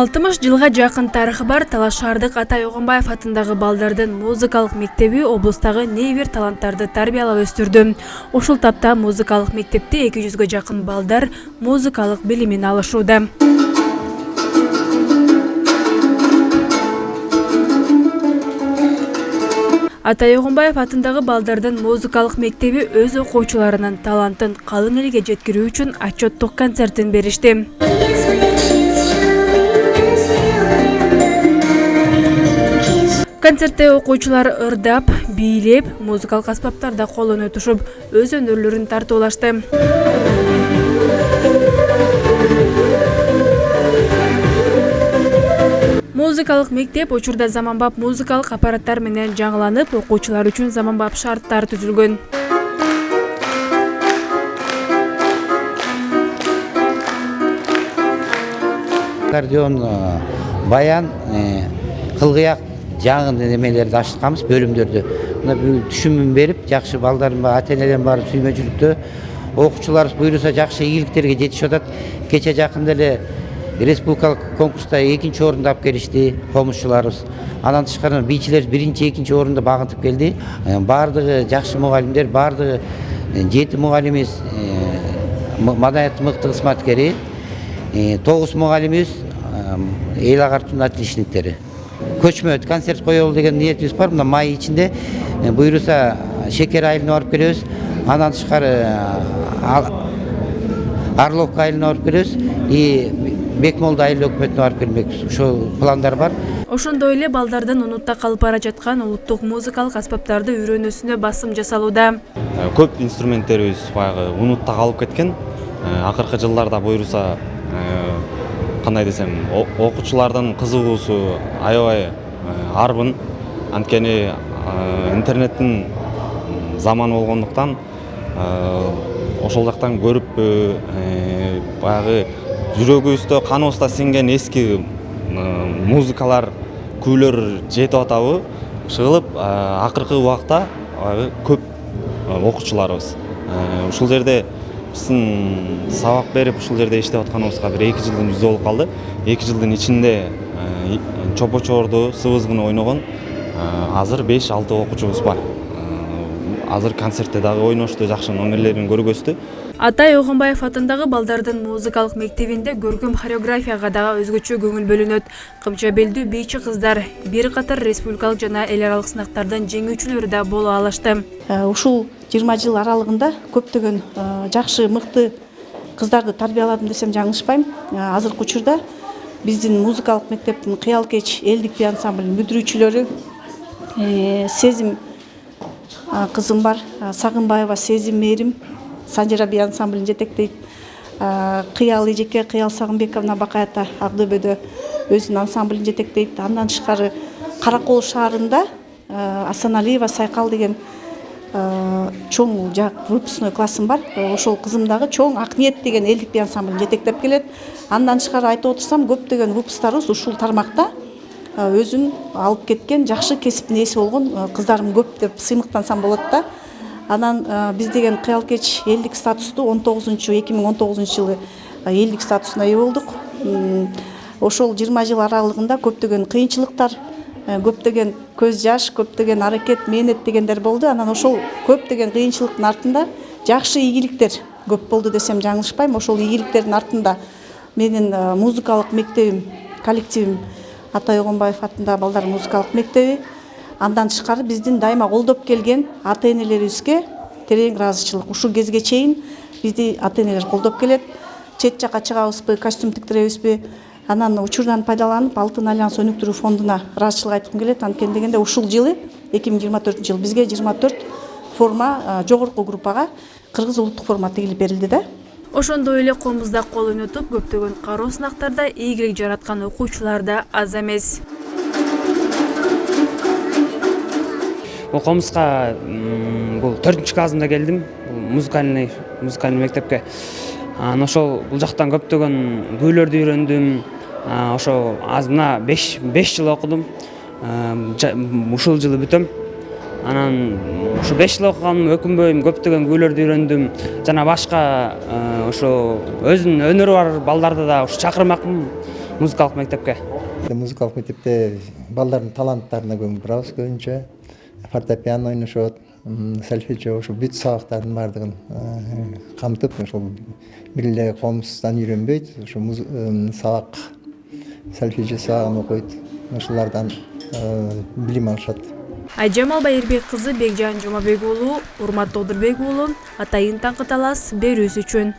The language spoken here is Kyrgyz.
60 жылга жакын тарыхы бар Талаш шаардык Атай Огонбаев атындагы балдардын музыкалык мектеби облустагы небир таланттарды тарбиялап өстүрдү. Ушул тапта музыкалык мектепте 200га жакын балдар музыкалык билимин алышууда. Атай Огонбаев атындагы балдардын музыкалык мектеби өз окуучуларынын талантын калың элге жеткирүү үчүн отчеттук концертин беришти. Концертте окуучулар ырдап, бийлеп, музыкалык аспаптарда колуна тушуп, өз өнөрлөрүн тартуулашты. Музыкалык мектеп учурда заманбап музыкалык аппараттар менен жаңыланып, окуучулар үчүн заманбап шарттар түзүлгөн. Аккордеон, баян, кылгыяк жаңын немелерди ачтканбыз, бөлүмдөрдү. Мына түшүмүн берип, жакшы балдарым ата-энеден баары сүймөчүлүктө окуучуларыбыз буйруса жакшы ийгиликтерге жетишип атат. Кече жакында эле республикалык конкурста 2-чи орунду алып келишти комузчуларыбыз. Андан тышкары бийчилер 1-чи, 2-чи орунду багынтып келди. Бардыгы жакшы мугалимдер, бардыгы 7 мугалимибиз маданияты мыкты кызматкери, 9 мугалимибиз эл агартуунун отличниктери. Көчмө концерт коелу деген ниетибиз бар. Мына май ичинде буйруса Шекер айылына барып келебиз. Андан тышкары Орловка айылына барып келебиз. И Бекмолда айыл өкмөтүнө барып келмекбиз. Ошол пландар бар. Ошондой эле балдардын унутта калып бара жаткан улуттук музыкалык аспаптарды үйрөнүүсүнө басым жасалууда. Көп инструменттерибиз баягы унутта калып кеткен. Акыркы жылдарда буйруса кандай десем, окуучулардын кызыгуусу аябай арбын. Анткени интернеттин заманы болгондуктан ошол жактан көрүп баягы жүрөгүбүздө каныбызда сиңген эски музыкалар, күйлөр жетип атабы. Чыгылып акыркы убакта көп окуучуларыбыз. Ушул жерде биздин сабак берип, ушул жерде иштеп атканыбызга бир 2 жылдын жүзү болуп калды. 2 жылдын ичинде чопо-чорду, сыбызгыны ойногон азыр 5-6 окуучубуз бар. Азыр концертте дагы ойношту, жакшы номерлерин көргөздү. Атай Огонбаев атындагы балдардын музыкалык мектебинде көркөм хореографияга дагы өзгөчө көңүл бөлүнөт. Кымча белдүү бийчи кыздар бир катар республикалык жана эл аралык сынактардын жеңүүчүлөрү да боло алышты. Ушул 20 жыл аралыгында көптөгөн жакшы, мыкты кыздарды тарбияладым десем жаңылышпайм. Азыркы учурда биздин музыкалык мектептин Кыял кеч элдик би ансамблынын мүдүрүүчүлөрү Сезим кызым бар, Сагынбаева Сезим Мээрим Санжара би ансамблын жетектейт. Кыял Эжеке, Кыял Сагынбековна Бакаята Агдөбөдө өзүнүн ансамблын жетектейт. Андан тышкары Каракол шаарында Асаналиева Сайкал деген чоң выпускной классым бар. Ошол кызым дагы чоң Акниет деген элдик би ансамблын жетектеп келет. Андан тышкары айтып отурсам, көптөгөн выпусктарыбыз ушул тармакта өзүн алып кеткен, жакшы кесиптин ээси болгон кыздарым көп деп сыймыктансам болот да. Анан биз деген Кыял кеч элдик статусту 2019 жылы элдик статусуна ээ болдук. Ошол 20 жыл аралыгында көптөгөн кыйынчылыктар, көптөгөн көз жаш, көптөгөн аракет, мээнет дегендер болду. Анан ошол көптөгөн кыйынчылыктын артында жакшы ийгиликтер көп болду десем жаңылышпайм. Ошол ийгиликтердин артында менин музыкалык мектебим, коллективим Атай Огонбаев атындагы балдар музыкалык мектеби. Андан тышкары биздин дайыма колдоп келген ата-энелерибизге терең ыраазычылык. Ушул кезге чейин бизди ата-энелер колдоп келет. Чет жакка чыгабызбы, костюм тиктиребизби? Анан учурдан пайдаланып Алтын альянс өнүктүрүү фондуна ыраазычылык айткым келет. Анткени дегенде ушул жылы 2024 бизге 24 форма жогорку группага кыргыз улуттук форма тигилип берилди да. Ошондой эле комузда кол өнөтүп, көптөгөн кароо сынактарда ийгилик жараткан окуучулар да аз эмес. Комузга бул 4-классымда келдим. Музыкальный мектепке. Ошол бул жактан көптөгөн күйлөрдү үйрөндүм. Ошо аз мына 5 жыл окудум. Ушул жылы бүтөм. Анан ушу 5 жыл окуганым өкүнбөйм, көптөгөн күйлөрдү үйрөндүм. Жана башка ошо өзүнүн өнөрү бар балдарды да ушу чакырмакмын. музыкалык мектепке. Музыкалык мектепте балдардын таланттарына көңүл бурабыз көбүнчө. Фортепиано ойношот, сольфеджио, ошо бүт сабактардын баардыгын камтып, ошол бир эле коомсуздан үйрөнбөйт, ошо сабак, сольфеджио сабагын окуйт, ошолордон билим алышат. Айжамал Байырбек кызы Бекжан Жомабек уулу, Урмат Тодурбек уулу атайын таңкы талас берүүсү үчүн